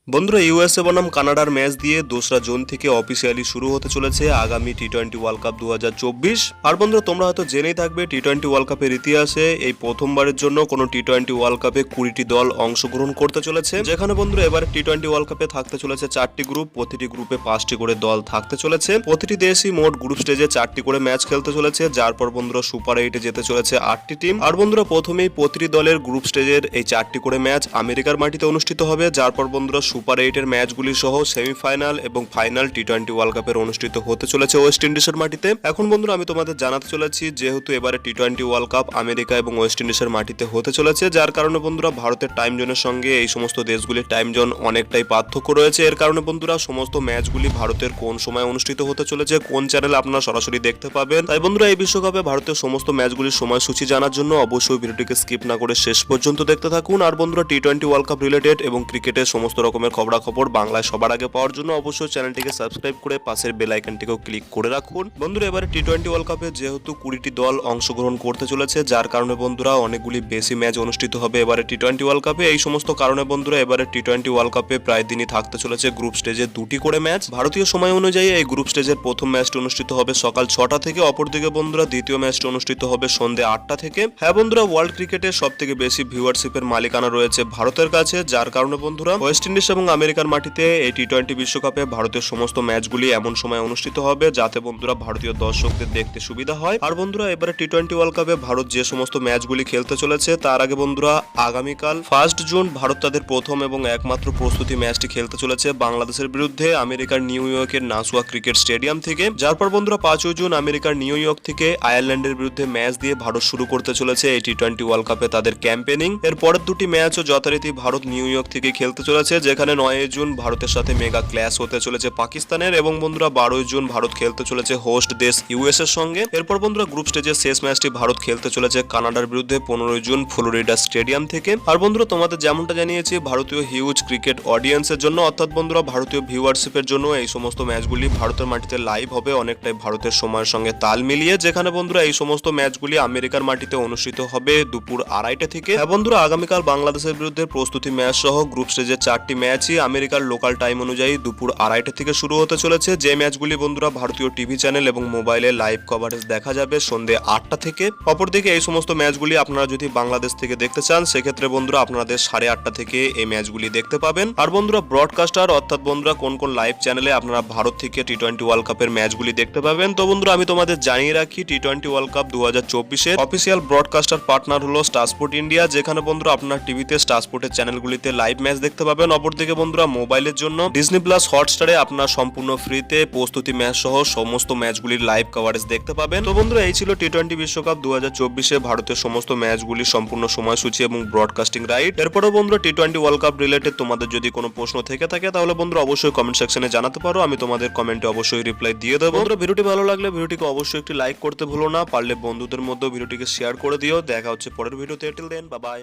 বন্ধুরা ইউএসএ বনাম কানাডার ম্যাচ দিয়ে দোসরা জুন থেকে অফিসিয়ালি শুরু হতে চলেছে আগামী টি-20 ওয়ার্ল্ড কাপ 2024। আর বন্ধুরা তোমরা হয়তো জেনেই থাকবে টি-20 ওয়ার্ল্ড কাপের ইতিহাসে এই প্রথমবারের জন্য কোনো টি-20 ওয়ার্ল্ড কাপে 20টি দল অংশগ্রহণ করতে চলেছে, যেখানে বন্ধুরা এবার টি-20 ওয়ার্ল্ড কাপে থাকতে চলেছে 4টি গ্রুপ, প্রতিটি গ্রুপে 5টি করে দল থাকতে চলেছে। প্রতিটি দেশই মোট গ্রুপ স্টেজে 4টি করে ম্যাচ খেলতে চলেছে, যার পর বন্ধুরা সুপার 8-এ যেতে চলেছে 8টি টিম। আর বন্ধুরা প্রথমেই প্রতিটি দলের গ্রুপ স্টেজের এই 4টি করে ম্যাচ আমেরিকার মাটিতে অনুষ্ঠিত হবে, যার পর বন্ধুরা সুপার 8-এর ম্যাচ গুলি সহ সেমিফাইনাল এবং ফাইনাল টি-20 ওয়ার্ল্ড কাপের অনুষ্ঠিত হতে চলেছে ওয়েস্ট ইন্ডিজের মাটিতে। এখন বন্ধুরা আমি তোমাদের জানাতে চলেছি, যেহেতু এবারে টি-20 ওয়ার্ল্ড কাপ আমেরিকা এবং ওয়েস্ট ইন্ডিজের মাটিতে হতে চলেছে, যার কারণে বন্ধুরা ভারতের টাইম জোনের সঙ্গে এই সমস্ত দেশগুলির টাইম জোন অনেকটাই পার্থক্য রয়েছে। এর কারণে বন্ধুরা সমস্ত ম্যাচগুলি ভারতের কোন সময় অনুষ্ঠিত হতে চলেছে, কোন চ্যানেলে আপনারা সরাসরি দেখতে পাবেন। তাই বন্ধুরা এই বিশ্বকাপে ভারতের সমস্ত ম্যাচগুলির সময়সূচি জানার জন্য অবশ্যই ভিডিওটিকে স্কিপ না করে শেষ পর্যন্ত দেখতে থাকুন। আর বন্ধুরা টি-20 ওয়ার্ল্ড কাপ রিলেটেড এবং ক্রিকেটের সমস্ত রকমের খবরাখবর বাংলায় সবার আগে পাওয়ার জন্য অবশ্যই চ্যানেলটিকে সাবস্ক্রাইব করে পাশের বেল আইকনটিকেও ক্লিক করে রাখুন। বন্ধুরা এবারে টি-20 ওয়ার্ল্ড কাপে যেহেতু 20টি দল অংশগ্রহণ করতে চলেছে, যার কারণে বন্ধুরা অনেকগুলি বেশি ম্যাচ অনুষ্ঠিত হবে এবারে টি-20 ওয়ার্ল্ড কাপে। এই সমস্ত কারণে বন্ধুরা এবারে টি-20 ওয়ার্ল্ড কাপে প্রায় দিনই থাকতে চলেছে গ্রুপ স্টেজে 2টি করে ম্যাচ। ভারতীয় সময় অনুযায়ী এই গ্রুপ স্টেজের প্রথম ম্যাচটি অনুষ্ঠিত হবে সকাল 6টা থেকে, অপরদিকে বন্ধুরা দ্বিতীয় ম্যাচটি অনুষ্ঠিত হবে সন্ধ্যে 8টা থেকে। হ্যাঁ বন্ধুরা, ওয়ার্ল্ড ক্রিকেটের সব থেকে বেশি ভিউয়ারশিপের মালিকানা রয়েছে ভারতের কাছে, যার কারণে বন্ধুরা ওয়েস্ট ইন্ডিজ এবং আমেরিকার মাটিতে এই টি-20 বিশ্বকাপে ভারতের সমস্ত ম্যাচগুলি এমন সময় অনুষ্ঠিত হবে যাতে বন্ধুরা ভারতীয় দর্শকদের দেখতে সুবিধা হয়। আর বন্ধুরা এবারে টি-20 ওয়ার্ল্ড কাপে ভারত যে সমস্ত ম্যাচগুলি খেলতে চলেছে তার আগে বন্ধুরা আগামীকাল 1 জুন ভারত তাদের প্রথম এবং একমাত্র প্রস্তুতি ম্যাচটি খেলতে চলেছে বাংলাদেশের বিরুদ্ধে আমেরিকার নিউ ইয়র্কের নাসুয়া ক্রিকেট স্টেডিয়াম থেকে। যার পর বন্ধুরা 5 জুন আমেরিকার নিউ ইয়র্ক থেকে আয়ারল্যান্ডের বিরুদ্ধে ম্যাচ দিয়ে ভারত শুরু করতে চলেছে এই টি-20 ওয়ার্ল্ড কাপে তাদের ক্যাম্পেনিং। এর পরের দুটি ম্যাচও যথারীতি ভারত নিউ ইয়র্ক থেকে খেলতে চলেছে, যেখানে 9 জুন ভারতের সাথে মেগা ক্ল্যাশ হতে চলেছে পাকিস্তানের, এবং বন্ধুরা 12 জুন ভারত খেলতে চলেছে হোস্ট দেশ ইউএস এর সঙ্গে। এরপর বন্ধুরা গ্রুপ স্টেজের শেষ ম্যাচটি ভারত খেলতে চলেছে কানাডার বিরুদ্ধে 15 জুন ফ্লোরিডা স্টেডিয়াম থেকে। আর বন্ধুরা তোমাদের যেমনটা জানিয়েছি, ভারতীয় হিউজ ক্রিকেট অডিয়েন্সের জন্য অর্থাৎ বন্ধুরা ভারতীয় ভিউয়ারশিপের জন্য এই সমস্ত ম্যাচগুলি ভারতের মাটিতে লাইভ হবে অনেকটাই ভারতের সময়ের সঙ্গে তাল মিলিয়ে, যেখানে বন্ধুরা এই সমস্ত ম্যাচগুলি আমেরিকার মাটিতে অনুষ্ঠিত হবে দুপুর 2:30 থেকে। হ্যাঁ বন্ধুরা, আগামীকাল বাংলাদেশের বিরুদ্ধে প্রস্তুতি ম্যাচ সহ গ্রুপ স্টেজের 4টি ম্যাচই আমেরিকার লোকাল টাইম অনুযায়ী দুপুর 2:30 থেকে শুরু হতে চলেছে, যে ম্যাচগুলি বন্ধুরা ভারতীয় টিভি চ্যানেল এবং মোবাইলে লাইভ কভারেজ দেখা যাবে সন্ধ্যে 8টা থেকে। অপরদিকে এই সমস্ত ম্যাচগুলি আপনারা যদি বাংলাদেশ থেকে দেখতে চান, সেক্ষেত্রে বন্ধুরা আপনাদের 8:30 থেকে এই ম্যাচগুলি দেখতে পাবেন। আর বন্ধুরা ব্রডকাস্টার অর্থাৎ বন্ধুরা কোন কোন লাইভ চ্যানেলে আপনারা ভারত থেকে টি-20 ওয়ার্ল্ড কাপের ম্যাচগুলি দেখতে পাবেন, তো বন্ধুরা আমি তোমাদের জানিয়ে রাখি টি-20 ওয়ার্ল্ড কাপ 2024-এর অফিসিয়াল ব্রডকাস্টার পার্টনার হলো স্টার স্পোর্ট ইন্ডিয়া, যেখানে বন্ধুরা আপনার টিভিতে স্টার স্পোর্টের চ্যানেলগুলিতে লাইভ ম্যাচ দেখতে পাবেন। অপরদিকে বন্ধুরা মোবাইলের জন্য ডিজনি প্লাস হটস্টারে আপনার সম্পূর্ণ ফ্রিতে প্রস্তুতি ম্যাচ সহ সমস্ত ম্যাচগুলির লাইভ কভারেজ দেখতে পাবেন। তো বন্ধুরা এই ছিল টি-20 বিশ্বকাপ 2024-এ ভারতের সমস্ত ম্যাচগুলি সম্পূর্ণ সময়সূচি এবং ব্রডকাস্টিং রাইট। এরপরও বন্ধুরা টি-20 ওয়ার্ল্ড কাপ রিলেটেড তোমাদের যদি কোনো প্রশ্ন থেকে থাকে তাহলে বন্ধুরা অবশ্যই কমেন্ট সেকশনে জানাতে পারো, আমি তোমাদের কমেন্টে অবশ্যই রিপ্লাই দিয়ে দেবো। বন্ধুরা ভিডিওটি ভালো লাগলে ভিডিওটিকে অবশ্যই একটি লাইক করতে ভুলো না, পারলে বন্ধুদের মধ্যে ভিডিওটিকে শেয়ার করে দিও। দেখা হচ্ছে পরের ভিডিওতে, টিল দেন বাই বাই।